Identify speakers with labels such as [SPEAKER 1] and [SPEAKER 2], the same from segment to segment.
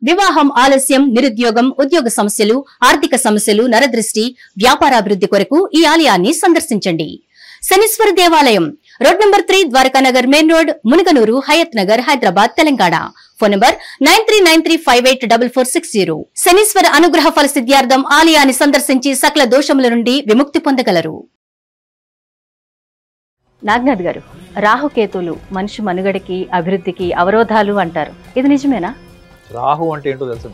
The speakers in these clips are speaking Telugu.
[SPEAKER 1] వివాహం ఆలస్యం, నిరుద్యోగం, ఉద్యోగ సమస్యలు, ఆర్థిక సమస్యలు, నరదృష్టి, వ్యాపారాభివృద్ధి కొరకు ఈ ఆలయాన్ని సందర్శించండి. శనీశ్వర దేవాలయం road number 3, Dwarakanagar main road, Munaganur, Hayat Nagar, Hyderabad, Telangana. Phone number 9393584460. Shanishwara అనుగ్రహ ఫల సిద్ధ్యార్థం ఆలయాన్ని సందర్శించి సకల దోషముల నుండి విముక్తి పొందగలరు. నాగనాథ్ గారు, రాహుకేతులు మనిషి మనుగడకి, అభివృద్ధికి అవరోధాలు అంటారు. ఇది నిజమేనా?
[SPEAKER 2] రాహు అంటే ఏంటో తెలుసు.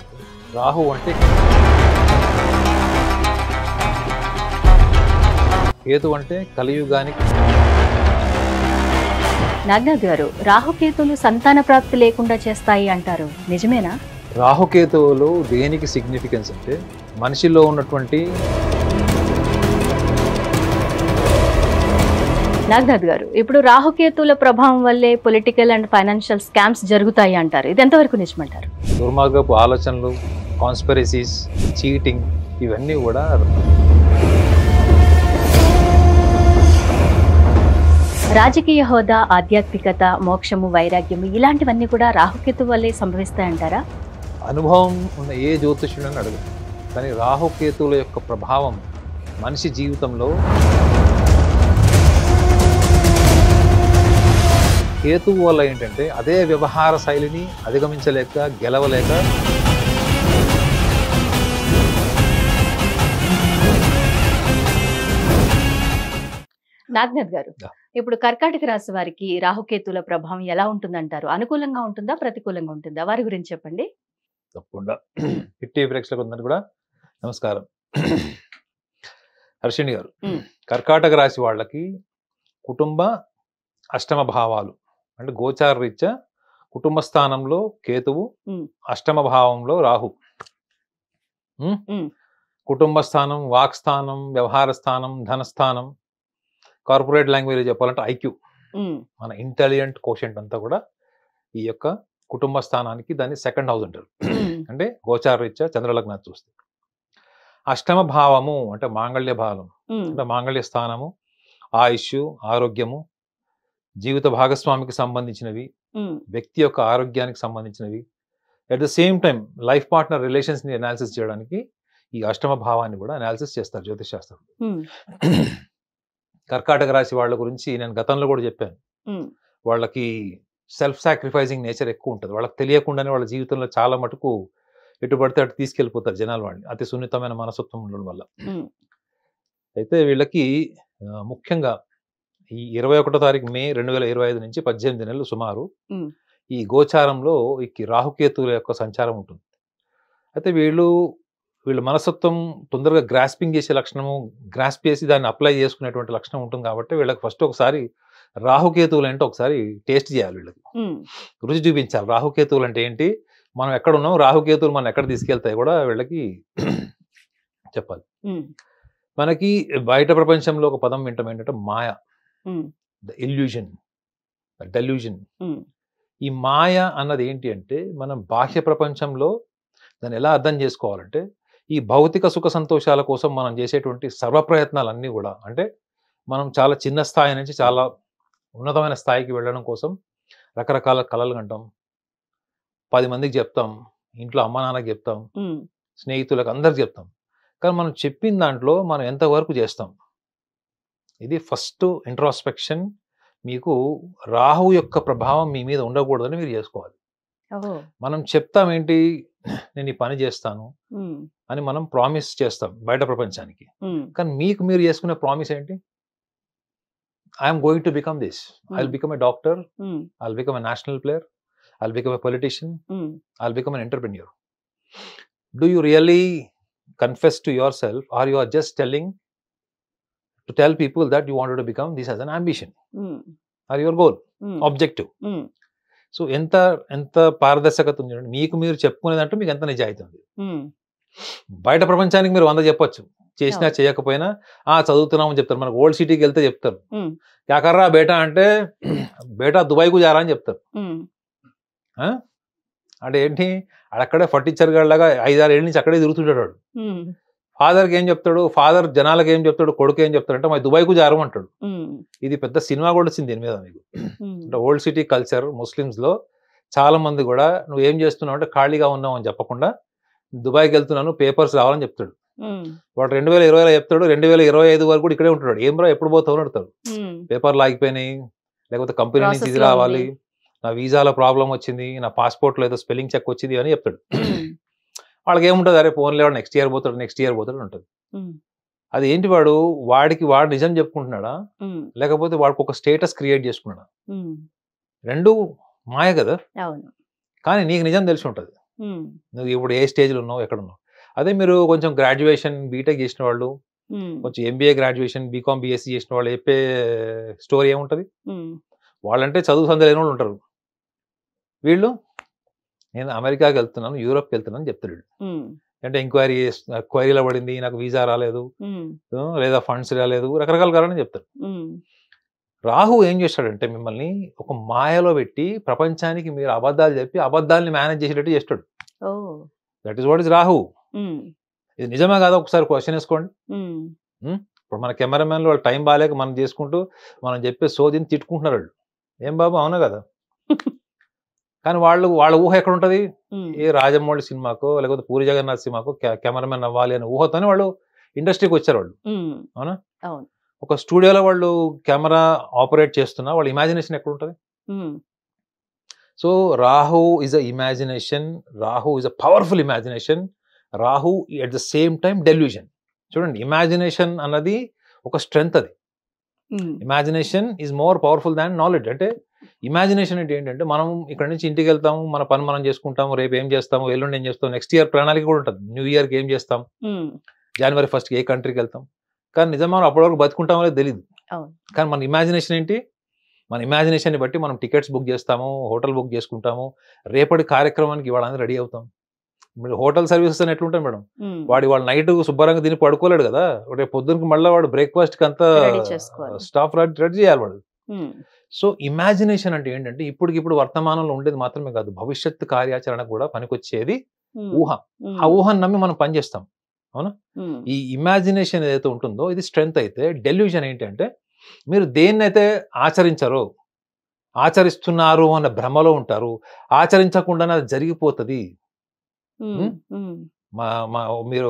[SPEAKER 2] రాహు అంటే కేతు అంటే కలియుగానికి.
[SPEAKER 1] నాగనాథ్ గారు, రాహుకేతులు సంతాన ప్రాప్తి లేకుండా చేస్తాయి అంటారు. నిజమేనా?
[SPEAKER 2] రాహుకేతువులు దేనికి సిగ్నిఫికెన్స్ అంటే మనిషిలో ఉన్నటువంటి.
[SPEAKER 1] నాగనాథ్ గారు, ఇప్పుడు రాహుకేతుల ప్రభావం వల్లే పొలిటికల్ అండ్ ఫైనాన్షియల్ స్కామ్స్ జరుగుతాయి అంటారు. ఇది ఎంతవరకు నిజమంటారు?
[SPEAKER 2] దుర్మార్గపు ఆలోచనలు, కాన్స్పిరసీస్, చీటింగ్, ఇవన్నీ కూడా
[SPEAKER 1] రాజకీయ హోదా, ఆధ్యాత్మికత, మోక్షము, వైరాగ్యము ఇలాంటివన్నీ కూడా రాహుకేతు వల్లే సంభవిస్తాయంటారా?
[SPEAKER 2] అనుభవం ఉన్న ఏ జ్యోతిష్యుడని అడగదు, కానీ రాహుకేతువుల యొక్క ప్రభావం మనిషి జీవితంలో. కేతువు వల్ల ఏంటంటే అదే వ్యవహార శైలిని అధిగమించలేక, గెలవలేక
[SPEAKER 1] నాగనాథ్ గారు, ఇప్పుడు కర్కాటక రాశి వారికి రాహుకేతుల ప్రభావం ఎలా ఉంటుందంటారు? అనుకూలంగా ఉంటుందా, ప్రతికూలంగా ఉంటుందా? వారి గురించి చెప్పండి.
[SPEAKER 2] తప్పకుండా. హిట్ ప్రేక్షకులందరికీ కూడా నమస్కారం. హర్షిణి గారు, కర్కాటక రాశి వాళ్ళకి కుటుంబ అష్టమ భావాలు అంటే గోచార రీత్యా కుటుంబ స్థానంలో కేతువు, అష్టమ భావంలో రాహు. కుటుంబ స్థానం, వాక్ స్థానం, వ్యవహార స్థానం, ధనస్థానం, కార్పొరేట్ లాంగ్వేజ్ చెప్పాలంటే ఐక్యూ, మన ఇంటెలిజెంట్ కోషెంట్ అంతా కూడా ఈ యొక్క కుటుంబ స్థానానికి, దాన్ని సెకండ్ హౌస్ అంటారు. అంటే గోచార రీత్యా చంద్రలగ్నాన్ని చూస్తే. అష్టమ భావము అంటే మాంగళ్య భావం, అంటే మాంగళ్య స్థానము, ఆయుష్, ఆరోగ్యము, జీవిత భాగస్వామికి సంబంధించినవి, వ్యక్తి యొక్క ఆరోగ్యానికి సంబంధించినవి, at the same time life partner relations ని అనాలిసిస్ చేయడానికి ఈ అష్టమ భావాన్ని కూడా అనాలిసిస్ చేస్తారు జ్యోతిష్ శాస్త్రం. కర్కాటక రాశి వాళ్ళ గురించి నేను గతంలో కూడా చెప్పాను. వాళ్ళకి సెల్ఫ్ సాక్రిఫైజింగ్ నేచర్ ఎక్కువ ఉంటుంది. వాళ్ళకి తెలియకుండానే వాళ్ళ జీవితంలో చాలా మటుకు ఎటు పడితే అటు తీసుకెళ్ళిపోతారు జనాలు వాళ్ళని, అతి సున్నితమైన మనస్తత్వం ఉండడం వల్ల. అయితే వీళ్ళకి ముఖ్యంగా ఈ 21వ తారీఖు మే 2025 నుంచి 18 నెలలు సుమారు ఈ గోచారంలో ఈ రాహుకేతువుల యొక్క సంచారం ఉంటుంది. అయితే వీళ్ళ మనస్తత్వం తొందరగా గ్రాస్పింగ్ చేసే లక్షణము, గ్రాస్ప్ చేసి దాన్ని అప్లై చేసుకునేటువంటి లక్షణం ఉంటుంది. కాబట్టి వీళ్ళకి ఫస్ట్ ఒకసారి రాహుకేతువులు అంటే ఒకసారి టేస్ట్ చేయాలి, వీళ్ళకి రుచి చూపించాలి. రాహుకేతువులు అంటే ఏంటి, మనం ఎక్కడ ఉన్నాం, రాహుకేతువులు మనం ఎక్కడ తీసుకెళ్తాయి కూడా వీళ్ళకి చెప్పాలి. మనకి బయట ప్రపంచంలో ఒక పదం వింటాం ఏంటంటే మాయ, ద ఇల్యూజన్, డెల్యూజన్. ఈ మాయ అన్నది ఏంటి అంటే మనం బాహ్య ప్రపంచంలో దాన్ని ఎలా అర్థం చేసుకోవాలంటే ఈ భౌతిక సుఖ సంతోషాల కోసం మనం చేసేటువంటి సర్వ ప్రయత్నాలన్నీ కూడా, అంటే మనం చాలా చిన్న స్థాయి నుంచి చాలా ఉన్నతమైన స్థాయికి వెళ్ళడం కోసం రకరకాల కలలు కంటాం, 10 మందికి చెప్తాం, ఇంట్లో అమ్మ నాన్నకి చెప్తాం, స్నేహితులకు అందరికి చెప్తాం. కానీ మనం చెప్పిన దాంట్లో మనం ఎంతవరకు చేస్తాం, ఇది ఫస్ట్ ఇంట్రాస్పెక్షన్. మీకు రాహు యొక్క ప్రభావం మీ మీద ఉండకూడదని మీరు చేసుకోవాలి. మనం చెప్తాం ఏంటి, నేను ఈ పని చేస్తాను అని మనం ప్రామిస్ చేస్తాం బయట ప్రపంచానికి. కానీ మీకు మీరు చేసుకునే ప్రామిస్ ఏంటి, I'm going to become this, I will become a doctor, I will become a national player, I will become a politician, I will become an entrepreneur. Do you really confess to yourself, or you are just telling to tell people that you wanted to become this as an ambition or your goal, objective? So ఎంత పారదర్శకత ఉంది, మీకు మీరు చెప్పుకునేదంటూ మీకు ఎంత నిజాయితీ ఉంది. బయట ప్రపంచానికి మీరు 100 చెప్పొచ్చు, చేసినా చేయకపోయినా చదువుతున్నామని చెప్తారు. మనకు ఓల్డ్ సిటీకి వెళ్తే చెప్తారు క్యాకర్రా బేటా అంటే, బేటా దుబాయ్కు జారా అని చెప్తారు. అంటే ఏంటి, అక్కడే ఫర్నిచర్ లాగా 5-6 ఏళ్ళ నుంచి అక్కడే తిరుగుతుంటాడు వాడు. ఫాదర్కి ఏం చెప్తాడు, ఫాదర్ జనాలకు ఏం చెప్తాడు, కొడుకు ఏం చెప్తాడు అంటే, మరి దుబాయ్కు జారమంటాడు. ఇది పెద్ద సినిమా కూడా వచ్చింది దీని మీద మీకు. అంటే ఓల్డ్ సిటీ కల్చర్ ముస్లిమ్స్ లో చాలా మంది కూడా నువ్వు ఏం చేస్తున్నావు అంటే ఖాళీగా ఉన్నావు అని చెప్పకుండా దుబాయ్కి వెళ్తున్నాను పేపర్స్ రావాలని చెప్తాడు. వాడు 2020లో చెప్తాడు, 2025 వరకు కూడా ఇక్కడే ఉంటున్నాడు. ఏం రా ఎప్పుడు పోతావు అని అడుగుతాడు. పేపర్లు ఆగిపోయినాయి, లేకపోతే కంపెనీ నుంచి ఇది రావాలి, నా వీసాలో ప్రాబ్లం వచ్చింది, నా పాస్పోర్ట్లో ఏదో స్పెల్లింగ్ చెక్ వచ్చింది అని చెప్తాడు. వాళ్ళకి ఏముంటుంది, అరే ఫోన్లో వాడు నెక్స్ట్ ఇయర్ పోతాడు ఉంటుంది. అది ఏంటి, వాడు నిజం చెప్పుకుంటున్నాడా లేకపోతే వాడికి ఒక స్టేటస్ క్రియేట్ చేసుకున్నాడా? రెండు మాయ కదా. కానీ నీకు నిజం తెలిసి ఉంటుంది నువ్వు ఇప్పుడు ఏ స్టేజ్లో ఉన్నావు, ఎక్కడ ఉన్నావు. అదే మీరు కొంచెం గ్రాడ్యుయేషన్ బీటెక్ చేసిన వాళ్ళు, కొంచెం ఎంబీఏ గ్రాడ్యుయేషన్ బీకామ్ బీఎస్సీ చేసిన వాళ్ళు చెప్పే స్టోరీ ఏముంటుంది, వాళ్ళంటే చదువు సందే లేని వాళ్ళు ఉంటారు. వీళ్ళు నేను అమెరికాకి వెళ్తున్నాను, యూరోప్కి వెళ్తున్నాను అని చెప్తాడు. అంటే క్వైరీలో పడింది, నాకు వీసా రాలేదు, లేదా ఫండ్స్ రాలేదు, రకరకాల కారణం చెప్తారు. రాహు ఏం చేస్తాడంటే మిమ్మల్ని ఒక మాయలో పెట్టి ప్రపంచానికి మీరు అబద్ధాలు చెప్పి అబద్ధాలని మేనేజ్ చేసేటట్టు చేస్తాడు. That is what is Rahu. ఇది నిజమే కాదా ఒకసారి క్వశ్చన్ వేసుకోండి. ఇప్పుడు మన కెమెరామెన్లు వాళ్ళు టైం బాగాలేక మనం చేసుకుంటూ మనం చెప్పే సోదిని తిట్టుకుంటున్నారు వాళ్ళు. ఏం బాబు అవునా కదా. కానీ వాళ్ళ ఊహ ఎక్కడ ఉంటుంది, ఏ రాజమౌళి సినిమాకో లేకపోతే పూరి జగన్నాథ్ సినిమాకో కెమెరామెన్ అవ్వాలి అనే ఊహతోనే వాళ్ళు ఇండస్ట్రీకి వచ్చారు వాళ్ళు. అవునా, ఒక స్టూడియోలో వాళ్ళు కెమెరా ఆపరేట్ చేస్తున్నా వాళ్ళ ఇమాజినేషన్ ఎక్కడ ఉంటుంది. So Rahu is a imagination, Rahu is a powerful imagination, Rahu at the same time delusion. చూడండి, ఇమాజినేషన్ అన్నది ఒక స్ట్రెంగ్త్. అది imagination is more powerful than knowledge. అంటే ఇమాజినేషన్ అంటే ఏంటంటే మనం ఇక్కడ నుంచి ఇంటికి వెళ్తాము, మన పని మనం చేసుకుంటాము, రేపు ఏం చేస్తాము, ఎల్లుండి ఏం చేస్తాం, నెక్స్ట్ ఇయర్ ప్రణాళిక కూడా ఉంటుంది. న్యూ ఇయర్కి ఏం చేస్తాం, జనవరి 1st ఏ కంట్రీకి వెళ్తాం. కానీ నిజంగా మనం అప్పటి వరకు బతుకుంటామో లేదో తెలియదు. కానీ మన ఇమాజినేషన్ ఏంటి, మన ఇమాజినేషన్ని బట్టి మనం టికెట్స్ బుక్ చేస్తాము, హోటల్ బుక్ చేసుకుంటాము, రేపటి కార్యక్రమానికి ఇవాళ రెడీ అవుతాం. మీరు హోటల్ సర్వీసెస్ అని ఎట్లుంటాయి మేడం, వాళ్ళ నైట్ శుభ్రంగా తిని పడుకోలేడు కదా, రేపు పొద్దునకి మళ్ళీ వాడు బ్రేక్ఫాస్ట్కి అంతా స్టాఫ్ రెడీ చేయాలి వాడు. సో ఇమాజినేషన్ అంటే ఏంటంటే ఇప్పటికిప్పుడు వర్తమానంలో ఉండేది మాత్రమే కాదు, భవిష్యత్తు కార్యాచరణకు కూడా పనికొచ్చేది ఊహ. ఆ ఊహను నమ్మి మనం పనిచేస్తాం. అవునా, ఈ ఇమాజినేషన్ ఏదైతే ఉంటుందో ఇది స్ట్రెంగ్త్. అయితే డెల్యూజన్ ఏంటంటే మీరు దేన్నైతే ఆచరిస్తున్నారు అన్న భ్రమలో ఉంటారు, ఆచరించకుండానే అది జరిగిపోతుంది. మీరు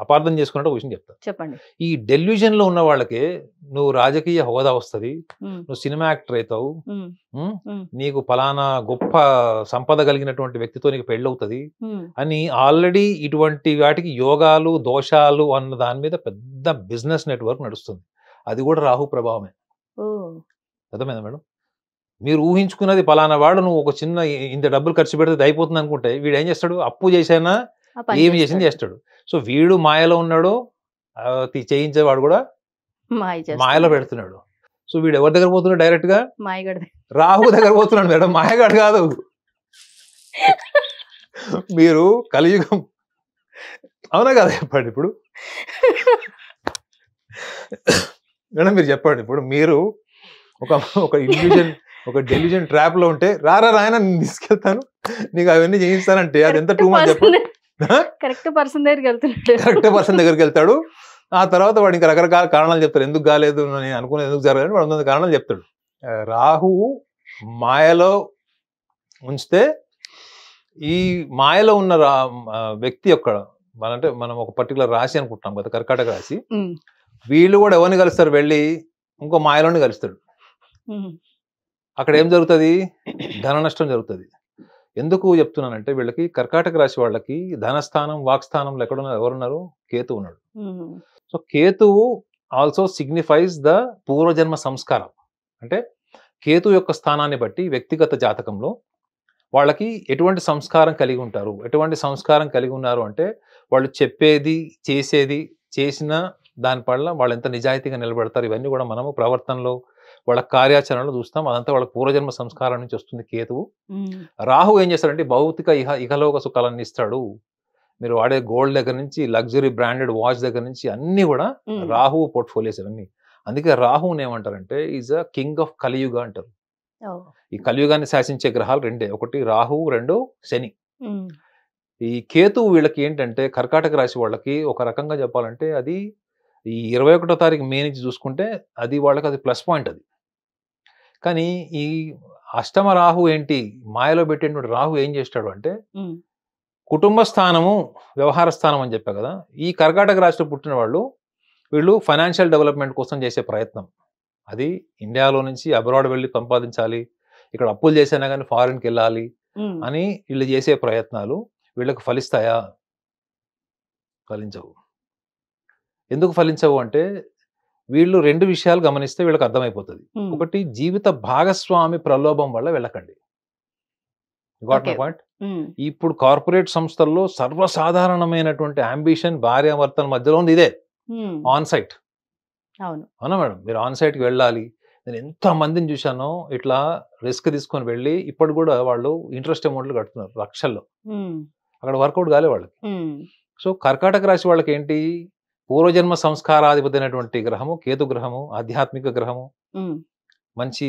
[SPEAKER 2] అపార్థం చేసుకున్నట్టు ఒక విషయం చెప్తాను, చెప్పండి. ఈ డెల్యూజన్ లో ఉన్న వాళ్ళకి నువ్వు రాజకీయ హోదా వస్తుంది, నువ్వు సినిమా యాక్టర్ అవుతావు, నీకు ఫలానా గొప్ప సంపద కలిగినటువంటి వ్యక్తితో నీకు పెళ్ళవుతుంది అని ఆల్రెడీ ఇటువంటి వాటికి యోగాలు దోషాలు అన్న దాని మీద పెద్ద బిజినెస్ నెట్వర్క్ నడుస్తుంది. అది కూడా రాహు ప్రభావమే. అర్థమైందా మేడం? మీరు ఊహించుకున్నది ఫలానా వాడు, నువ్వు ఒక చిన్న ఇంత డబ్బులు ఖర్చు పెడితే అయిపోతుంది అనుకుంటే వీడు ఏం చేస్తాడు, అప్పు చేసైనా ఏమి చేసింది చేస్తాడు. సో వీడు మాయలో ఉన్నాడు, చేయించేవాడు కూడా మాయలో పెడుతున్నాడు. సో వీడు ఎవరి దగ్గర పోతున్నాడు, డైరెక్ట్ గా రాహు దగ్గర పోతున్నాడు మేడం, మాయగాడు కాదు. మీరు కలియుగం, అవునా కదా చెప్పండి. ఇప్పుడు మేడం మీరు చెప్పండి, ఇప్పుడు మీరు ఒక డెల్యూజన్ ట్రాప్ లో ఉంటే రాయన నేను తీసుకెళ్తాను నీకు అవన్నీ చేయిస్తానంటే అది ఎంత టూ మచ్ చెప్పండి. కరెక్ట్ పర్సన్ దగ్గరికి వెళ్తాడు. ఆ తర్వాత వాడు ఇంకా రకరకాల కారణాలు చెప్తారు, ఎందుకు కాలేదు నేను అనుకునేది ఎందుకు జరగలేదు, వాడు 100 కారణాలు చెప్తాడు. రాహువు మాయలో ఉంచితే ఈ మాయలో ఉన్న వ్యక్తి యొక్క అంటే మనం ఒక పర్టికులర్ రాశి అనుకుంటున్నాం కదా, కర్కాటక రాశి, వీళ్ళు కూడా ఎవరిని కలుస్తారు, వెళ్ళి ఇంకో మాయలోని కలుస్తాడు. అక్కడ ఏం జరుగుతుంది, ధన నష్టం జరుగుతుంది. ఎందుకు చెప్తున్నానంటే వీళ్ళకి కర్కాటక రాశి వాళ్ళకి ధనస్థానం వాక్స్థానంలో ఎక్కడున్నారు, ఎవరున్నారు, కేతు ఉన్నాడు. సో కేతువు ఆల్సో సిగ్నిఫైస్ ద పూర్వజన్మ సంస్కారం. అంటే కేతు యొక్క స్థానాన్ని బట్టి వ్యక్తిగత జాతకంలో వాళ్ళకి ఎటువంటి సంస్కారం కలిగి ఉంటారు, ఎటువంటి సంస్కారం కలిగి ఉన్నారు అంటే వాళ్ళు చెప్పేది చేసేది చేసిన దాని పట్ల వాళ్ళు ఎంత నిజాయితీగా నిలబెడతారు, ఇవన్నీ కూడా మనము ప్రవర్తనలో వాళ్ళ కార్యాచరణలో చూస్తాం. అదంతా వాళ్ళ పూర్వజన్మ సంస్కారం నుంచి వస్తుంది కేతువు. రాహు ఏం చేస్తాడంటే భౌతిక ఇహలోక సుఖాలన్నీ ఇస్తాడు. మీరు వాడే గోల్డ్ దగ్గర నుంచి లగ్జరీ బ్రాండెడ్ వాచ్ దగ్గర నుంచి అన్ని కూడా రాహువు పోర్ట్ఫోలియోస్ ఇవన్నీ. అందుకే రాహువుని ఏమంటారంటే ఈజ్ అ కింగ్ ఆఫ్ కలియుగ అంటారు. ఈ కలియుగాన్ని శాసించే గ్రహాలు రెండే, ఒకటి రాహువు, రెండు శని. ఈ కేతువు వీళ్ళకి ఏంటంటే కర్కాటక రాశి వాళ్ళకి ఒక రకంగా చెప్పాలంటే అది ఈ 21వ తారీఖు మే నుంచి చూసుకుంటే అది వాళ్ళకి అది ప్లస్ పాయింట్. అది కానీ ఈ అష్టమ రాహు ఏంటి, మాయలో పెట్టేటువంటి రాహు ఏం చేస్తాడు అంటే
[SPEAKER 1] ఉమ్,
[SPEAKER 2] కుటుంబ స్థానము, వ్యవహార స్థానం అని చెప్పా కదా. ఈ కర్కాటక రాశిలో పుట్టిన వాళ్ళు వీళ్ళు ఫైనాన్షియల్ డెవలప్మెంట్ కోసం చేసే ప్రయత్నం, అది ఇండియాలో నుంచి అబ్రాడ్ వెళ్ళి సంపాదించాలి, ఇక్కడ అప్పులు చేసినా కానీ ఫారిన్కి వెళ్ళాలి
[SPEAKER 1] ఉమ్,
[SPEAKER 2] అని వీళ్ళు చేసే ప్రయత్నాలు వీళ్ళకి ఫలిస్తాయా? ఫలించవు. ఎందుకు ఫలించవు అంటే వీళ్ళు రెండు విషయాలు గమనిస్తే వీళ్ళకి అర్థమైపోతుంది.
[SPEAKER 1] ఉమ్,
[SPEAKER 2] ఒకటి, జీవిత భాగస్వామి ప్రలోభం వల్ల వెళ్ళకండి. Got my
[SPEAKER 1] Okay.
[SPEAKER 2] పాయింట్.
[SPEAKER 1] ఉమ్,
[SPEAKER 2] ఇప్పుడు కార్పొరేట్ సంస్థల్లో సర్వసాధారణమైనటువంటి అంబిషన్ భార్యాభర్తల మధ్యలో ఉంది ఇదే,
[SPEAKER 1] ఉమ్,
[SPEAKER 2] ఆన్ సైట్.
[SPEAKER 1] అవును.
[SPEAKER 2] అవునా మేడం, మీరు ఆన్ సైట్కి వెళ్ళాలి. నేను ఎంత మందిని చూశానో ఇట్లా రిస్క్ తీసుకొని వెళ్ళి ఇప్పుడు కూడా వాళ్ళు ఇంట్రెస్ట్ అమౌంట్లు కడుతున్నారు లక్షల్లో,
[SPEAKER 1] ఉమ్,
[SPEAKER 2] అక్కడ వర్కౌట్ కాలే వాళ్ళకి.
[SPEAKER 1] ఉమ్,
[SPEAKER 2] సో కర్కాటక రాశి వాళ్ళకి ఏంటి, పూర్వజన్మ సంస్కారాధిపతి అయినటువంటి గ్రహము కేతు గ్రహము, ఆధ్యాత్మిక గ్రహము,
[SPEAKER 1] ఉమ్,
[SPEAKER 2] మంచి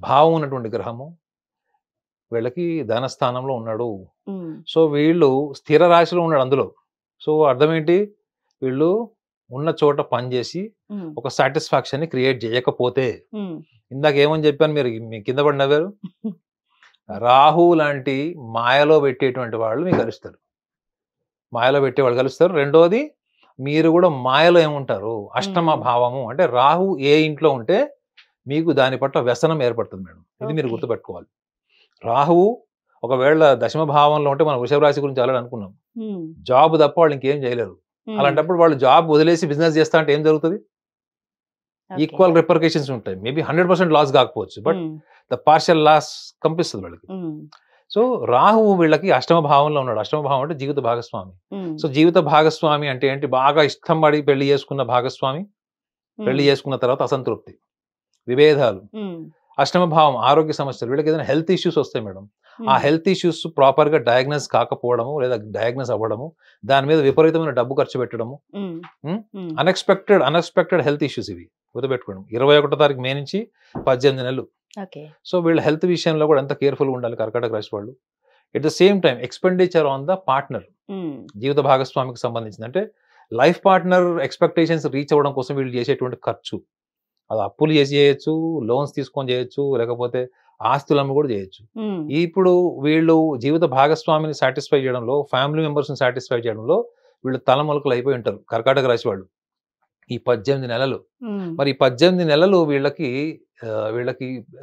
[SPEAKER 2] భావం ఉన్నటువంటి గ్రహము వీళ్ళకి ధనస్థానంలో ఉన్నాడు.
[SPEAKER 1] ఉమ్,
[SPEAKER 2] సో వీళ్ళు స్థిర రాశిలో ఉన్నాడు అందులో. సో అర్థం ఏంటి, వీళ్ళు ఉన్న చోట పనిచేసి
[SPEAKER 1] ఉమ్,
[SPEAKER 2] ఒక సాటిస్ఫాక్షన్ ని క్రియేట్ చేయకపోతే,
[SPEAKER 1] ఉమ్,
[SPEAKER 2] ఇందాక ఏమని చెప్పాను, మీరు మీ కింద పడి నవ్వారు. రాహు లాంటి మాయలో పెట్టేటువంటి వాళ్ళు మీకు కలుస్తారు, మాయలో పెట్టేవాళ్ళు కలుస్తారు. రెండోది, మీరు కూడా మాయలో ఏముంటారు, అష్టమ భావము అంటే రాహు ఏ ఇంట్లో ఉంటే మీకు దాని పట్ల వ్యసనం ఏర్పడుతుంది మేడం. ఇది మీరు
[SPEAKER 1] Okay.
[SPEAKER 2] గుర్తుపెట్టుకోవాలి. రాహువు ఒకవేళ దశమ భావంలో ఉంటే, మనం వృషభ రాశి గురించి ఆల్రెడీ అనుకున్నాం,
[SPEAKER 1] ఉమ్,
[SPEAKER 2] జాబ్ తప్ప వాళ్ళు ఇంకేం చేయలేరు.
[SPEAKER 1] ఉమ్,
[SPEAKER 2] అలాంటప్పుడు వాళ్ళు జాబ్ వదిలేసి బిజినెస్ చేస్తా అంటే ఏం జరుగుతుంది?
[SPEAKER 1] okay.
[SPEAKER 2] ఈక్వల్ రిపర్కేషన్స్ ఉంటాయి. మేబీ 100% లాస్ కాకపోవచ్చు, but
[SPEAKER 1] um,
[SPEAKER 2] the partial loss కంపిస్తుంది వాళ్ళకి.
[SPEAKER 1] ఉమ్,
[SPEAKER 2] సో రాహువు వీళ్ళకి అష్టమ భావంలో ఉన్నాడు. అష్టమ భావం అంటే జీవిత భాగస్వామి.
[SPEAKER 1] ఉమ్,
[SPEAKER 2] సో జీవిత భాగస్వామి అంటే ఏంటి, బాగా ఇష్టం పడి పెళ్లి చేసుకున్న భాగస్వామి, పెళ్లి చేసుకున్న తర్వాత అసంతృప్తి, విభేదాలు.
[SPEAKER 1] ఉమ్,
[SPEAKER 2] అష్టమ భావం ఆరోగ్య సమస్యలు, వీళ్ళకి ఏదైనా హెల్త్ ఇష్యూస్ వస్తాయి మేడం. ఆ
[SPEAKER 1] ఉమ్,
[SPEAKER 2] హెల్త్ ఇష్యూస్ ప్రాపర్ గా డయాగ్నోస్ కాకపోవడము లేదా డయాగ్నోస్ అవ్వడము, దాని మీద విపరీతమైన డబ్బు ఖర్చు పెట్టడము,
[SPEAKER 1] ఉమ్,
[SPEAKER 2] ఉమ్,
[SPEAKER 1] ఉమ్,
[SPEAKER 2] అన్ఎక్స్పెక్టెడ్ హెల్త్ ఇష్యూస్ ఇవి గుర్తుపెట్టుకోండి. 21వ తారీఖు మే నుంచి 18 నెలలు.
[SPEAKER 1] ఓకే.
[SPEAKER 2] సో వీళ్ళ హెల్త్ విషయంలో కూడా ఎంత కేర్ఫుల్గా ఉండాలి కర్కాటక రాశి వాళ్ళు. At the same time expenditure on the partner,
[SPEAKER 1] um,
[SPEAKER 2] జీవిత భాగస్వామికి సంబంధించింది. అంటే లైఫ్ పార్ట్నర్ ఎక్స్పెక్టేషన్స్ రీచ్ అవ్వడం కోసం వీళ్ళు చేసేటువంటి ఖర్చు, అది అప్పులు చేసి చేయొచ్చు, లోన్స్ తీసుకొని చేయొచ్చు, లేకపోతే ఆస్తులమ్మ కూడా చేయొచ్చు.
[SPEAKER 1] ఉమ్,
[SPEAKER 2] ఇప్పుడు వీళ్ళు జీవిత భాగస్వామిని సాటిస్ఫై చేయడంలో, ఫ్యామిలీ మెంబర్స్ని సాటిస్ఫై చేయడంలో వీళ్ళు తలమొలకలు అయిపోయి ఉంటారు కర్కాటక రాశి వాళ్ళు ఈ 18 నెలలు.
[SPEAKER 1] ఉమ్,
[SPEAKER 2] మరి ఈ 18 నెలలు వీళ్ళకి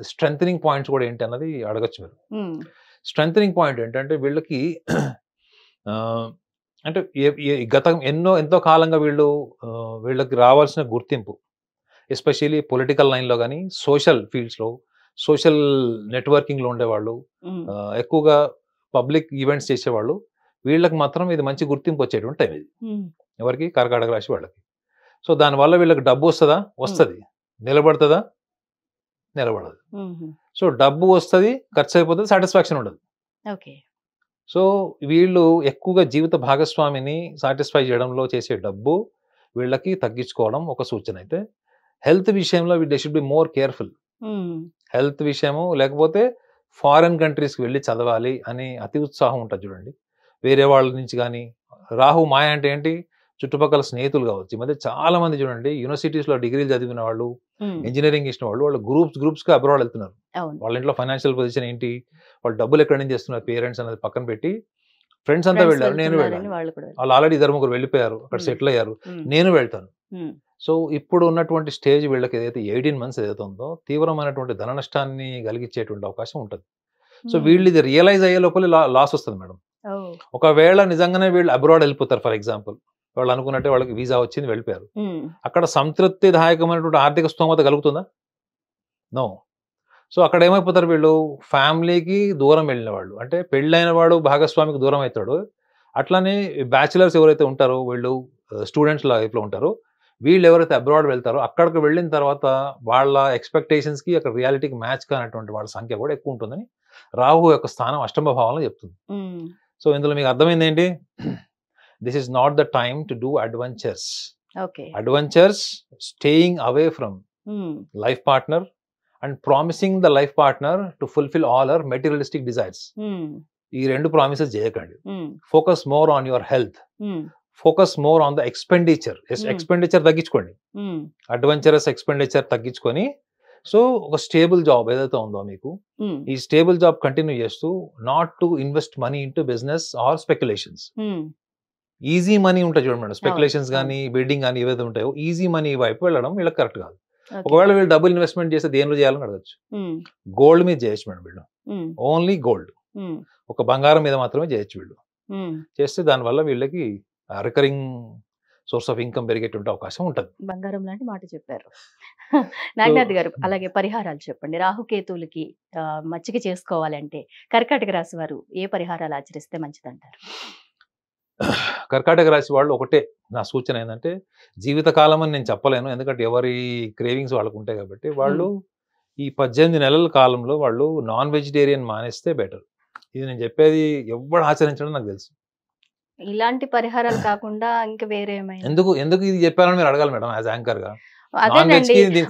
[SPEAKER 2] స్ట్రెంథనింగ్ పాయింట్స్ కూడా ఏంటి అన్నది అడగచ్చు మీరు.
[SPEAKER 1] ఉమ్,
[SPEAKER 2] స్ట్రెంథనింగ్ పాయింట్ ఏంటంటే వీళ్ళకి ఆ, అంటే గతం ఎంతో కాలంగా వీళ్ళకి రావాల్సిన గుర్తింపు, ఎస్పెషల్లీ పొలిటికల్ లైన్లో కానీ సోషల్ ఫీల్డ్స్లో, సోషల్ నెట్వర్కింగ్లో ఉండేవాళ్ళు,
[SPEAKER 1] ఉమ్,
[SPEAKER 2] ఎక్కువగా పబ్లిక్ ఈవెంట్స్ చేసేవాళ్ళు, వీళ్ళకి మాత్రం ఇది మంచి గుర్తింపు వచ్చేటువంటి టైం ఇది.
[SPEAKER 1] ఉమ్,
[SPEAKER 2] ఎవరికి, కర్కాటక రాశి వాళ్ళకి. సో దానివల్ల వీళ్ళకి డబ్బు వస్తుందా, వస్తుంది. నిలబడుతుందా, నిలబడదు.
[SPEAKER 1] ఉమ్,
[SPEAKER 2] సో డబ్బు వస్తుంది, ఖర్చు అయిపోతుంది, సాటిస్ఫాక్షన్ ఉండదు.
[SPEAKER 1] ఓకే.
[SPEAKER 2] సో వీళ్ళు ఎక్కువగా జీవిత భాగస్వామిని సాటిస్ఫై చేయడంలో చేసే డబ్బు వీళ్ళకి తగ్గించుకోవడం ఒక సూచన. అయితే హెల్త్ విషయంలో they should be more careful.
[SPEAKER 1] Um,
[SPEAKER 2] health విషయము, లేకపోతే ఫారెన్ కంట్రీస్కి వెళ్ళి చదవాలి అని అతి ఉత్సాహం ఉంటుంది చూడండి వేరే వాళ్ళ నుంచి. కానీ రాహు మాయ అంటే ఏంటి, చుట్టుపక్కల స్నేహితులు కావచ్చు. ఈ మధ్య చాలా మంది చూడండి యూనివర్సిటీస్లో డిగ్రీలు చదివిన వాళ్ళు,
[SPEAKER 1] ఉమ్,
[SPEAKER 2] ఇంజనీరింగ్ ఇచ్చిన వాళ్ళు గ్రూప్స్గా అబ్రాడ్ వెళ్తున్నారు.
[SPEAKER 1] అవును.
[SPEAKER 2] వాళ్ళ ఇంట్లో ఫైనాన్షియల్ పొజిషన్ ఏంటి, వాళ్ళు డబ్బులు ఎక్కడి నుంచి చేస్తున్నారు, పేరెంట్స్ అనేది పక్కన పెట్టి ఫ్రెండ్స్ అంతా
[SPEAKER 1] Friends
[SPEAKER 2] వెళ్ళారు, నేను
[SPEAKER 1] వెళ్తున్నారని
[SPEAKER 2] వెళ్ళాను.
[SPEAKER 1] వాళ్ళు కూడా
[SPEAKER 2] వాళ్ళు ఆల్రెడీ 2-3 వెళ్ళిపోయారు, అక్కడ
[SPEAKER 1] ఉమ్.
[SPEAKER 2] సెటిల్ అయ్యారు,
[SPEAKER 1] ఉమ్,
[SPEAKER 2] నేను వెళ్తాను.
[SPEAKER 1] ఉమ్,
[SPEAKER 2] సో ఇప్పుడు ఉన్నటువంటి స్టేజ్ వీళ్ళకి ఏదైతే 18 months ఏదైతే ఉందో తీవ్రమైనటువంటి ధన నష్టాన్ని కలిగించేటువంటి అవకాశం ఉంటుంది. సో
[SPEAKER 1] ఉమ్,
[SPEAKER 2] వీళ్ళు ఇది రియలైజ్ అయ్యే లోపల లాస్ వస్తుంది మేడం.
[SPEAKER 1] ఓ,
[SPEAKER 2] ఒకవేళ నిజంగానే వీళ్ళు అబ్రాడ్ వెళ్ళిపోతారు, ఫర్ ఎగ్జాంపుల్ వాళ్ళు అనుకున్నట్టే వాళ్ళకి వీసా వచ్చింది, వెళ్ళిపోయారు,
[SPEAKER 1] ఉమ్,
[SPEAKER 2] అక్కడ సంతృప్తిదాయకమైనటువంటి ఆర్థిక స్తోమత కలుగుతుందా? నో. సో అక్కడ ఏమైపోతారు వీళ్ళు, ఫ్యామిలీకి దూరం వెళ్ళిన వాళ్ళు, అంటే పెళ్ళైన వాడు భాగస్వామికి దూరం అవుతాడు. అట్లానే బ్యాచిలర్స్ ఎవరైతే ఉంటారో వీళ్ళు స్టూడెంట్స్ లైఫ్లో ఉంటారో, వీళ్ళు ఎవరైతే అబ్రాడ్ వెళ్తారో అక్కడికి వెళ్ళిన తర్వాత వాళ్ళ ఎక్స్పెక్టేషన్స్కి అక్కడ రియాలిటీకి మ్యాచ్ కానటువంటి వాళ్ళ సంఖ్య కూడా ఎక్కువ ఉంటుందని రాహు యొక్క స్థానం అష్టమ భావంలో చెప్తుంది.
[SPEAKER 1] ఉమ్,
[SPEAKER 2] సో ఇందులో మీకు అర్థమైంది ఏంటి, this is not the time to do adventures.
[SPEAKER 1] Okay.
[SPEAKER 2] Adventures, staying away from
[SPEAKER 1] um,
[SPEAKER 2] life partner and promising the life partner to fulfil all our materialistic desires.
[SPEAKER 1] Um,
[SPEAKER 2] ఈ 2 ప్రామిసెస్ చేయకండి.
[SPEAKER 1] Um,
[SPEAKER 2] focus more on your health,
[SPEAKER 1] um,
[SPEAKER 2] focus more on the expenditure. Expenditure తగ్గించుకోండి,
[SPEAKER 1] ఉమ్,
[SPEAKER 2] అడ్వెంచరస్ ఎక్స్పెండిచర్ తగ్గించుకొని సో ఒక స్టేబుల్ జాబ్ ఏదైతే ఉందో మీకు, ఈ స్టేబుల్ జాబ్ కంటిన్యూ చేస్తూ not to invest money into business are speculations. Easy money ఉంటాయి చూడండి మేడం, స్పెక్యులేషన్స్ కానీ బిల్డింగ్ కానీ ఏవైతే ఉంటాయో ఈజీ మనీ వైపు వెళ్ళడం వీళ్ళకి కరెక్ట్ కాదు. ఒకవేళ వీళ్ళు డబుల్ ఇన్వెస్ట్మెంట్ చేస్తే దేనిలో చేయాలని అడగచ్చు. గోల్డ్ మీద చేయొచ్చు మేడం వీళ్ళు, ఓన్లీ గోల్డ్, ఒక బంగారం మీద మాత్రమే చేయొచ్చు వీళ్ళు. చేస్తే దానివల్ల వీళ్ళకి రికరింగ్ సోర్స్ ఆఫ్ ఇన్కమ్ పెరిగేటువంటి అవకాశం ఉంటుంది.
[SPEAKER 1] బంగారం లాంటి మాట చెప్పారు నాగనాథ్ గారు. అలాగే పరిహారాలు చెప్పండి. రాహుకేతువులకి మచ్చిక చేసుకోవాలంటే కర్కాటక రాశి వారు ఏ పరిహారాలు ఆచరిస్తే మంచిదంటారు?
[SPEAKER 2] కర్కాటక రాశి వాళ్ళు ఒకటే నా సూచన ఏంటంటే, జీవితకాలం అని నేను చెప్పలేను, ఎందుకంటే ఎవరి క్రేవింగ్స్ వాళ్ళకు ఉంటాయి కాబట్టి, వాళ్ళు ఈ 18 నెలల కాలంలో వాళ్ళు నాన్ వెజిటేరియన్ మానేస్తే బెటర్. ఇది నేను చెప్పేది ఎవరు ఆచరించడం నాకు తెలుసు.
[SPEAKER 1] ఇలాంటి పరిహారాలు కాకుండా ఇంకా వేరే ఏమైనా?
[SPEAKER 2] ఎందుకు ఇది చెప్పారని మీరు అడగాలి మేడం యాజ్ యాంకర్ గా.
[SPEAKER 1] అదేనండి,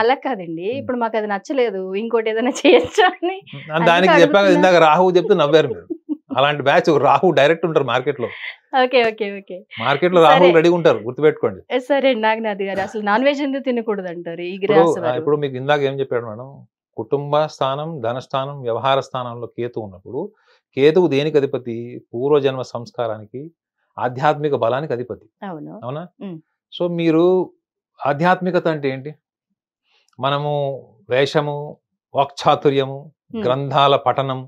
[SPEAKER 1] అలా కాదండి, ఇప్పుడు మాకు అది నచ్చలేదు, ఇంకోటి ఏదైనా చేయొచ్చు అని
[SPEAKER 2] దానికి చెప్పాక ఇందాక రాహు చెప్తే నవ్వారు మీరు. అలాంటి బ్యాచ్ రాహు డైరెక్ట్ ఉంటారు మార్కెట్ లో. మార్కెట్ లో రాహు రెడీగా ఉంటారు, గుర్తుపెట్టుకోండి.
[SPEAKER 1] సరే నాగనాథ్ గారు, అసలు నాన్ వెజ్ ఎందుకు తినకూడదు అంటారు?
[SPEAKER 2] ఇప్పుడు మీకు ఇందాక ఏం చెప్పాడు మేడం, కుటుంబ స్థానం, ధనస్థానం, వ్యవహార స్థానంలో కేతు ఉన్నప్పుడు, కేతువు దేనికి అధిపతి? పూర్వజన్మ సంస్కారానికి, ఆధ్యాత్మిక బలానికి అధిపతి. అవునా? సో మీరు ఆధ్యాత్మికత అంటే ఏంటి? మనము వేషము, వాక్చాతుర్యము, గ్రంథాల పఠనం,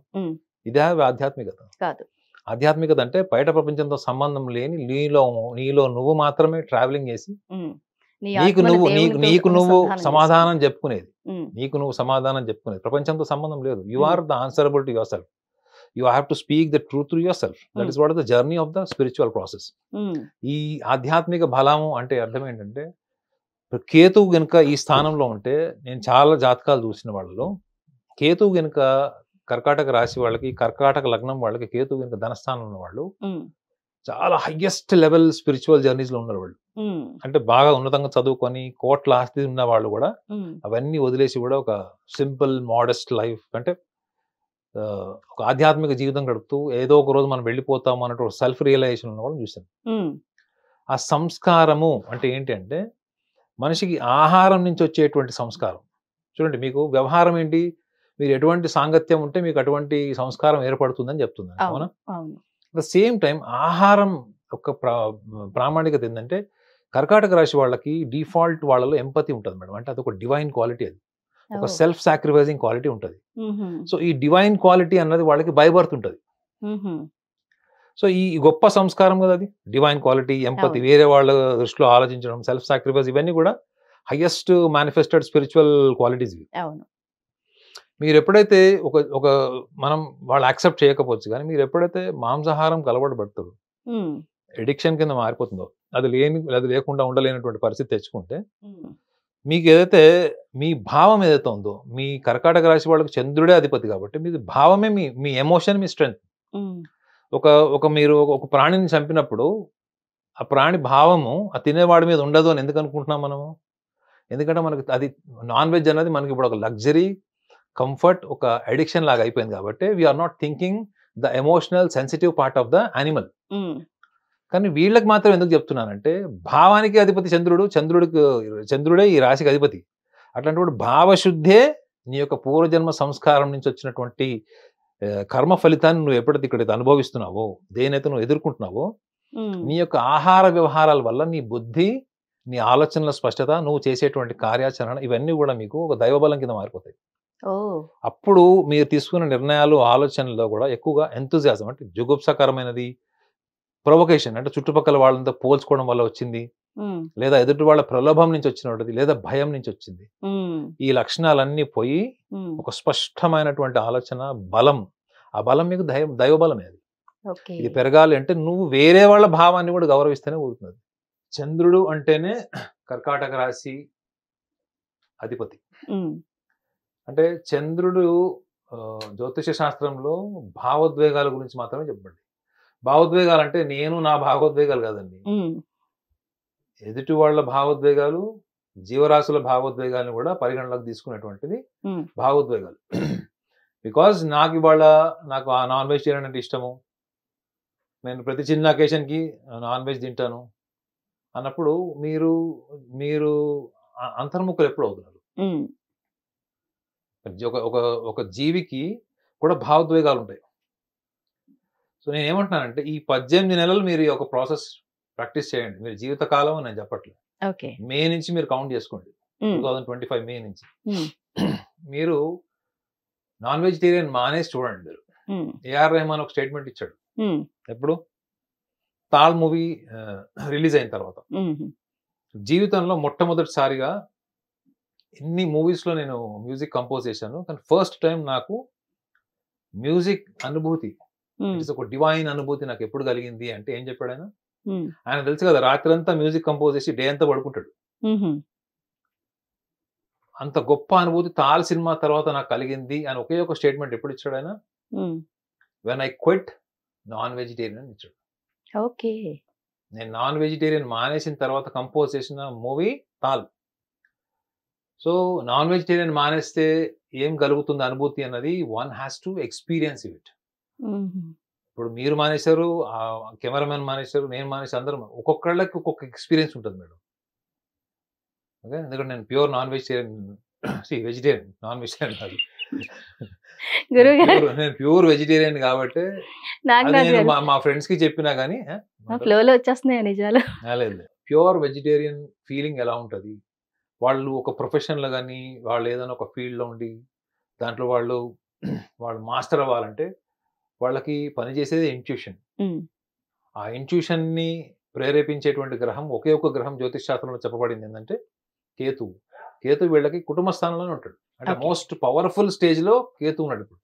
[SPEAKER 2] ఇదే ఆధ్యాత్మికత కాదు. ఆధ్యాత్మికత అంటే బయట ప్రపంచంతో సంబంధం లేని నీలో నువ్వు మాత్రమే ట్రావెలింగ్ చేసి నీకు నువ్వు సమాధానం చెప్పుకునేది, ప్రపంచంతో సంబంధం లేదు. You are the answerable to your self. You have to speak the truth to your self. That is what the journey of the spiritual process. ఈ ఆధ్యాత్మిక బలము అంటే అర్థం ఏంటంటే, కేతువు గనుక ఈ స్థానంలో ఉంటే, నేను చాలా జాతకాలు చూసిన వాళ్ళలో కేతువు గనుక కర్కాటక రాశి వాళ్ళకి, కర్కాటక లగ్నం వాళ్ళకి కేతువు గనుక ధనస్థానంలో ఉన్న వాళ్ళు చాలా హైయెస్ట్ లెవెల్ స్పిరిచువల్ జర్నీస్ లో ఉన్నారు వాళ్ళు. అంటే బాగా ఉన్నతంగా చదువుకొని కోట్ల ఆస్తి ఉన్న వాళ్ళు కూడా అవన్నీ వదిలేసి కూడా ఒక సింపుల్ మోడెస్ట్ లైఫ్, అంటే ఒక ఆధ్యాత్మిక జీవితం గడుపుతూ ఏదో ఒక రోజు మనం వెళ్ళిపోతాం అన్నట్టు ఒక సెల్ఫ్ రియలైజేషన్ ఉన్న వాళ్ళు చూసాను. ఆ సంస్కారము అంటే ఏంటి అంటే, మనిషికి ఆహారం నుంచి వచ్చేటువంటి సంస్కారం. చూడండి, మీకు వ్యవహారం ఏంటి? మీరు ఎటువంటి సాంగత్యం ఉంటే మీకు అటువంటి సంస్కారం ఏర్పడుతుందని చెప్తుంది. అవునా? అట్ ద సేమ్ టైం ఆహారం యొక్క ప్రామాణికత ఏంటంటే, కర్కాటక రాశి వాళ్ళకి డిఫాల్ట్ వాళ్ళలో ఎంపతి ఉంటుంది మేడం. అంటే అదొక డివైన్ క్వాలిటీ, అది ఒక సెల్ఫ్ సాక్రిఫైజింగ్ క్వాలిటీ ఉంటుంది. సో ఈ డివైన్ క్వాలిటీ అన్నది వాళ్ళకి బై బర్త్ ఉంటుంది. సో ఈ గొప్ప సంస్కారం కదా అది, డివైన్ క్వాలిటీ, ఎంపతి, వేరే వాళ్ళ దృష్టిలో ఆలోచించడం, సెల్ఫ్ సాక్రిఫైస్, ఇవన్నీ కూడా హైయెస్ట్ మేనిఫెస్టెడ్ స్పిరిచువల్ క్వాలిటీస్. మీరు ఎప్పుడైతే ఒక మనం వాళ్ళు యాక్సెప్ట్ చేయకపోవచ్చు, కానీ మీరు ఎప్పుడైతే మాంసాహారం కలవాటు పడతారు, ఎడిక్షన్ కింద మారిపోతుందో, అది లేకుండా ఉండలేనటువంటి పరిస్థితి తెచ్చుకుంటే, మీకు ఏదైతే మీ భావం ఏదైతే ఉందో, మీ కర్కాటక రాశి వాళ్ళకి చంద్రుడే అధిపతి కాబట్టి మీ భావమే మీ ఎమోషన్, మీ స్ట్రెంగ్త్. మీరు ఒక ప్రాణిని చంపినప్పుడు ఆ ప్రాణి భావము ఆ తినేవాడి మీద ఉండదు అని ఎందుకు అనుకుంటున్నాం మనము? ఎందుకంటే మనకి అది నాన్ వెజ్ అనేది మనకి ఇప్పుడు ఒక లగ్జరీ, కంఫర్ట్, ఒక అడిక్షన్ లాగా అయిపోయింది కాబట్టి we are not thinking the emotional sensitive part of the animal. కానీ వీళ్ళకి మాత్రం ఎందుకు చెప్తున్నానంటే, భావానికి అధిపతి చంద్రుడు, చంద్రుడే ఈ రాశికి అధిపతి. అట్లాంటి భావశుద్ధే నీ యొక్క పూర్వజన్మ సంస్కారం నుంచి వచ్చినటువంటి కర్మ ఫలితాన్ని నువ్వు ఎప్పుడైతే ఇక్కడ అనుభవిస్తున్నావో, దేనైతే నువ్వు ఎదుర్కొంటున్నావో, నీ యొక్క ఆహార వ్యవహారాల వల్ల నీ బుద్ధి, నీ ఆలోచనల స్పష్టత, నువ్వు చేసేటువంటి కార్యాచరణ, ఇవన్నీ కూడా మీకు ఒక దైవబలం కింద మారిపోతాయి. అప్పుడు మీరు తీసుకున్న నిర్ణయాలు, ఆలోచనల్లో కూడా ఎక్కువగా ఎంతూజియాజం, అంటే జుగుప్సకరమైనది, ప్రొవొకేషన్, అంటే చుట్టుపక్కల వాళ్ళంతా పోల్చుకోవడం వల్ల వచ్చింది, లేదా ఎదుటి వాళ్ళ ప్రలోభం నుంచి వచ్చినది, లేదా భయం నుంచి వచ్చింది. ఈ లక్షణాలన్నీ పోయి ఒక స్పష్టమైనటువంటి ఆలోచన, బలం, ఆ బలం మీకు దైవబలమే. అది ఇది పెరగాలి అంటే నువ్వు వేరే వాళ్ళ భావాన్ని కూడా గౌరవిస్తేనే ఊరుతుంది. చంద్రుడు అంటేనే కర్కాటక రాశి అధిపతి. అంటే చంద్రుడు జ్యోతిష శాస్త్రంలో భావోద్వేగాల గురించి మాత్రమే చెప్పండి. భావోద్వేగాలు అంటే నేను నా భావోద్వేగాలు కాదండి, ఎదుటి వాళ్ళ భావోద్వేగాలు, జీవరాశుల భావోద్వేగాలను కూడా పరిగణలోకి తీసుకునేటువంటిది భావోద్వేగాలు. బికాజ్ నాకు ఆ నాన్ వెజిటేరియన్ అంటే ఇష్టము, నేను ప్రతి చిన్న అకేషన్కి నాన్ వెజ్ తింటాను అన్నప్పుడు మీరు అంతర్ముఖులు ఎప్పుడు అవుతున్నారు? ఒక ఒక ఒక జీవికి కూడా భావోద్వేగాలు ఉంటాయి. సో నేనేమంటున్నానంటే ఈ 18 నెలలు మీరు ఈ ఒక ప్రాసెస్ ప్రాక్టీస్ చేయండి. మీరు జీవితకాలం అని నేను చెప్పట్లేదు.
[SPEAKER 1] ఓకే.
[SPEAKER 2] మే నుంచి మీరు కౌంట్ చేసుకోండి. 2025 మే నుంచి మీరు నాన్ వెజిటేరియన్ మానేసి చూడండి. మీరు ఏఆర్ రెహమాన్ ఒక స్టేట్మెంట్ ఇచ్చాడు. ఎప్పుడు? తాల్ మూవీ రిలీజ్ అయిన తర్వాత. జీవితంలో మొట్టమొదటిసారిగా ఎన్ని మూవీస్ లో నేను మ్యూజిక్ కంపోజ్ చేశాను, కానీ ఫస్ట్ టైం నాకు మ్యూజిక్ అనుభూతి, ఒక డివైన్ అనుభూతి నాకు ఎప్పుడు కలిగింది అంటే ఏం చెప్పాడు ఆయన? ఆయన తెలుసు కదా, రాత్రి అంతా మ్యూజిక్ కంపోజ్ చేసి డే అంతా పడుకుంటాడు. అంత గొప్ప అనుభూతి తాల్ సినిమా తర్వాత నాకు కలిగింది అని ఒకే ఒక స్టేట్మెంట్ ఎప్పుడు ఇచ్చాడు ఆయన? When I quit non vegetarian అని ఇచ్చాడు.
[SPEAKER 1] ఓకే.
[SPEAKER 2] నేను నాన్ వెజిటేరియన్ మానేసిన తర్వాత కంపోజ్ చేసిన మూవీ తాల్. సో నాన్ వెజిటేరియన్ మానేస్తే ఏం కలుగుతుంది అనుభూతి అన్నది one has to experience it. ఇప్పుడు మీరు మానేశారు, కెమెరామెన్ మానేశారు, నేను మానేసి, అందరం ఒక్కొక్కళ్ళకి ఒక్కొక్క ఎక్స్పీరియన్స్ ఉంటుంది మేడం. ఓకే, ఎందుకంటే నేను pure non vegetarian, vegetarian, non vegetarian కాదు, నేను ప్యూర్ వెజిటేరియన్ కాబట్టి మా ఫ్రెండ్స్ కి చెప్పినా గానీ
[SPEAKER 1] ఫ్లోలో వచ్చేస్తున్నాయి నిజాలు.
[SPEAKER 2] లేదు, ప్యూర్ వెజిటేరియన్ ఫీలింగ్ ఎలా ఉంటది, వాళ్ళు ఒక ప్రొఫెషన్ లో కానీ వాళ్ళు ఏదైనా ఒక ఫీల్డ్ లో ఉండి దాంట్లో వాళ్ళు మాస్టర్ అవ్వాలంటే వాళ్ళకి పనిచేసేది ఇంట్యూషన్. ఆ ఇంట్యూషన్ ని ప్రేరేపించేటువంటి గ్రహం ఒకే ఒక గ్రహం జ్యోతిష్ శాస్త్రంలో చెప్పబడింది ఏంటంటే కేతువు. కేతు వీళ్ళకి కుటుంబ స్థానంలోనే ఉంటాడు. అంటే మోస్ట్ పవర్ఫుల్ స్టేజ్ లో కేతు ఉన్నాడు ఇప్పుడు.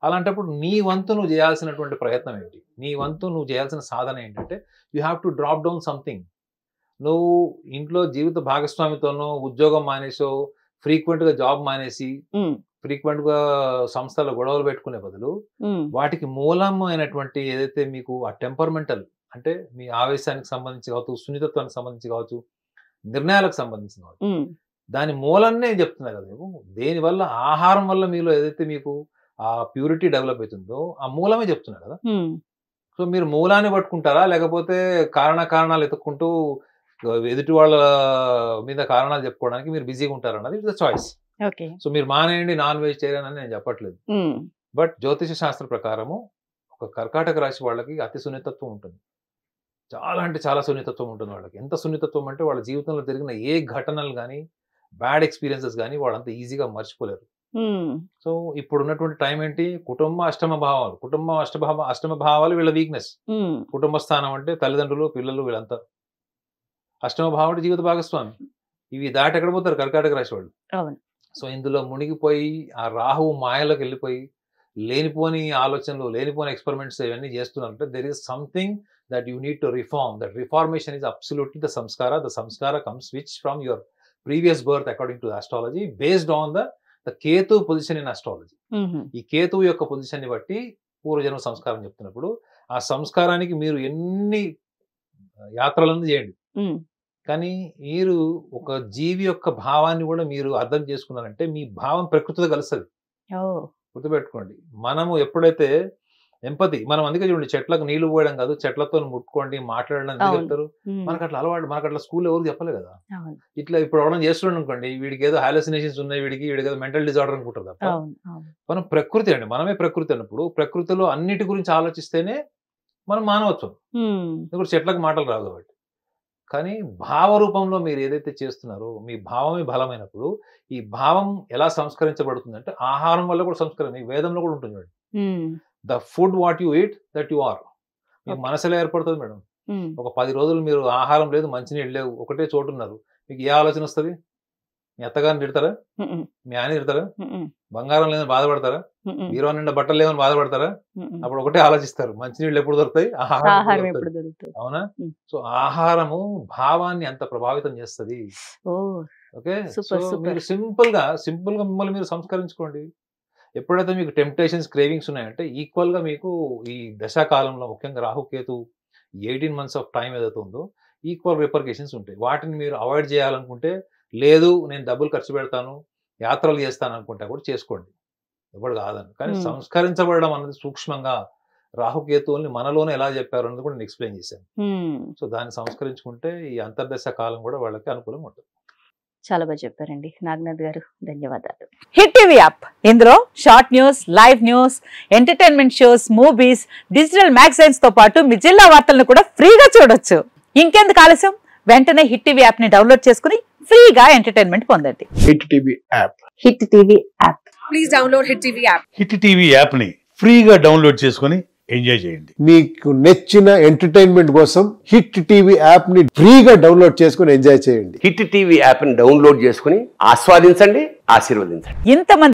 [SPEAKER 2] అలాంటప్పుడు నీ వంతు నువ్వు చేయాల్సినటువంటి ప్రయత్నం ఏంటి, నీ వంతు నువ్వు చేయాల్సిన సాధన ఏంటంటే you have to drop down something. నువ్వు ఇంట్లో జీవిత భాగస్వామితోనో ఉద్యోగం మానేసో ఫ్రీక్వెంట్ గా జాబ్ మానేసి ఫ్రీక్వెంట్ గా సంస్థలో గొడవలు పెట్టుకునే బదులు వాటికి మూలమైనటువంటి ఏదైతే మీకు ఆ టెంపర్మెంటల్ అంటే మీ ఆవేశానికి సంబంధించి కావచ్చు, సున్నితత్వానికి సంబంధించి కావచ్చు, నిర్ణయాలకు సంబంధించి కావచ్చు, దాని మూలన్నే చెప్తున్నా కదా మీకు. దేనివల్ల ఆహారం వల్ల మీలో ఏదైతే మీకు ఆ ప్యూరిటీ డెవలప్ అవుతుందో ఆ మూలమే చెప్తున్నా కదా. సో మీరు మూలాన్ని పట్టుకుంటారా లేకపోతే కారణాలు ఎత్తుక్కుంటూ ఎదుటి వాళ్ళ మీద కారణాలు చెప్పుకోవడానికి మీరు బిజీగా ఉంటారు అన్నది ఇట్స్ ద చాయిస్. సో మీరు మానేయండి నాన్ వెజిటేరియన్ అని నేను చెప్పట్లేదు. బట్ జ్యోతిష శాస్త్ర ప్రకారము ఒక కర్కాటక రాశి వాళ్ళకి అతి సున్నితత్వం ఉంటుంది. చాలా అంటే చాలా సున్నితత్వం ఉంటుంది వాళ్ళకి. ఎంత సున్నితత్వం అంటే వాళ్ళ జీవితంలో జరిగిన ఏ ఘటనలు కానీ బ్యాడ్ ఎక్స్పీరియన్సెస్ కానీ వాళ్ళంత ఈజీగా మర్చిపోలేరు. సో ఇప్పుడు ఉన్నటువంటి టైం ఏంటి, కుటుంబ అష్టమ భావాలు వీళ్ళ వీక్నెస్. కుటుంబ స్థానం అంటే తల్లిదండ్రులు, పిల్లలు, వీళ్ళంతా. అష్టమ భావం అంటే జీవిత భాగస్వామి. ఇవి దాటి ఎక్కడ పోతారు కర్కాటక రాశి వాళ్ళు. సో ఇందులో మునిగిపోయి ఆ రాహువు మాయలోకి వెళ్ళిపోయి లేనిపోని ఆలోచనలు, లేనిపోని ఎక్స్పెరిమెంట్స్ ఇవన్నీ చేస్తున్నారంటే there is something that you need to reform. That reformation is absolutely the Sanskar. The Sanskar comes which from your previous birth according to astrology based on the Ketu position in astrology. ఈ కేతువు యొక్క పొజిషన్ ని బట్టి పూర్వజన్మ సంస్కారం చెప్తున్నప్పుడు ఆ సంస్కారానికి మీరు ఎన్ని యాత్రలను చేయండి, కానీ మీరు ఒక జీవి యొక్క భావాన్ని కూడా మీరు అర్థం చేసుకున్నారంటే మీ భావం ప్రకృతితో కలుస్తుంది. గుర్తుపెట్టుకోండి, మనము ఎప్పుడైతే ఎంపతి, మనం అందుకే చూడండి చెట్లకు నీళ్లు పోయడం కాదు, చెట్లతో ముట్టుకోండి, మాట్లాడడం ఎందుకు చెప్తారు. మనకు అట్లా అలవాటు, మనకు అట్లా స్కూల్ ఎవరు చెప్పలేదు కదా. ఇట్లా ఇప్పుడు ఎవడం చేస్తున్నాడు అనుకోండి, వీడికి ఏదో హాలోసినేషన్స్ ఉన్నాయి, వీడికి ఏదో మెంటల్ డిజార్డర్ అనుకుంటారు తప్ప మనం ప్రకృతి అండి, మనమే ప్రకృతి అన్నప్పుడు ప్రకృతిలో అన్నిటి గురించి ఆలోచిస్తేనే మనం మానవత్వం. ఇప్పుడు చెట్లకు మాటలు రావు కాబట్టి. కానీ భావ రూపంలో మీరు ఏదైతే చేస్తున్నారో మీ భావమే బలమైనప్పుడు ఈ భావం ఎలా సంస్కరించబడుతుందంటే ఆహారం వల్ల కూడా సంస్కరణ ఈ వేదంలో కూడా ఉంటుంది చూడండి. The food what you eat that you are. మీకు మనసులో ఏర్పడుతుంది మేడం. ఒక 10 రోజులు మీరు ఆహారం లేదు, మంచినీళ్ళు లేవు, ఒకటే చోటు ఉన్నారు, మీకు ఏ ఆలోచన వస్తుంది? మీ అత్తగారిని తిడతారా? మీ ఆయన తిడతారా? బంగారం లేదని బాధపడతారా? హీరో నిండా బట్టలు లేవని బాధపడతారా? అప్పుడు ఒకటే ఆలోచిస్తారు, మంచినీళ్ళు ఎప్పుడు దొరుకుతాయి, ఆహారం ఎప్పుడు దొరుకుతాయి. అవునా? సో ఆహారము భావాన్ని అంత ప్రభావితం చేస్తుంది. ఓకే, మీరు సింపుల్ గా మిమ్మల్ని మీరు సంస్కరించుకోండి. ఎప్పుడైతే మీకు టెంప్టేషన్స్, క్రేవింగ్స్ ఉన్నాయంటే ఈక్వల్ గా మీకు ఈ దశాకాలంలో ముఖ్యంగా రాహుకేతు 18 months ఆఫ్ టైం ఏదైతే ఉందో ఈక్వల్ రిపర్కేషన్స్ ఉంటాయి. వాటిని మీరు అవాయిడ్ చేయాలనుకుంటే, లేదు నేను డబ్బులు ఖర్చు పెడతాను, యాత్రలు చేస్తాను అనుకుంటా కూడా చేసుకోండి, ఎవరు కాదని. కానీ సంస్కరించబడడం అన్నది సూక్ష్మంగా రాహుకేతువుల్ని మనలోనే ఎలా చెప్పారు అన్నది కూడా నేను ఎక్స్ప్లెయిన్ చేశాను. సో దాన్ని సంస్కరించుకుంటే ఈ అంతర్దశ కాలం కూడా వాళ్ళకి అనుకూలంగా ఉంటుంది.
[SPEAKER 1] చాలా బాగా చెప్పారండి నాగనాథ్ గారు, ధన్యవాదాలు.
[SPEAKER 3] హిట్ టీవీ యాప్, ఇందులో short news, live news, entertainment shows, movies, digital magazines తో పాటు మీ జిల్లా వార్తలను కూడా ఫ్రీగా చూడొచ్చు. ఇంకెందుకు ఆలస్యం, వెంటనే హిట్ టీవీ యాప్ ని డౌన్లోడ్ చేసుకుని ఫ్రీగా ఎంటర్టైన్మెంట్ పొందండి.
[SPEAKER 4] Hit TV app.
[SPEAKER 3] Hit TV app.
[SPEAKER 5] Please download hit TV app.
[SPEAKER 6] Hit TV app ని ఫ్రీగా డౌన్లోడ్ చేసుకుని ఎంజాయ్ చేయండి.
[SPEAKER 4] మీకు నచ్చిన ఎంటర్టైన్మెంట్ కోసం హిట్ టీవీ యాప్ ని ఫ్రీగా డౌన్లోడ్ చేసుకుని ఎంజాయ్ చేయండి.
[SPEAKER 7] హిట్ టీవీ యాప్ ని డౌన్లోడ్ చేసుకుని ఆస్వాదించండి, ఆశీర్వదించండి.
[SPEAKER 3] ఇంతమంది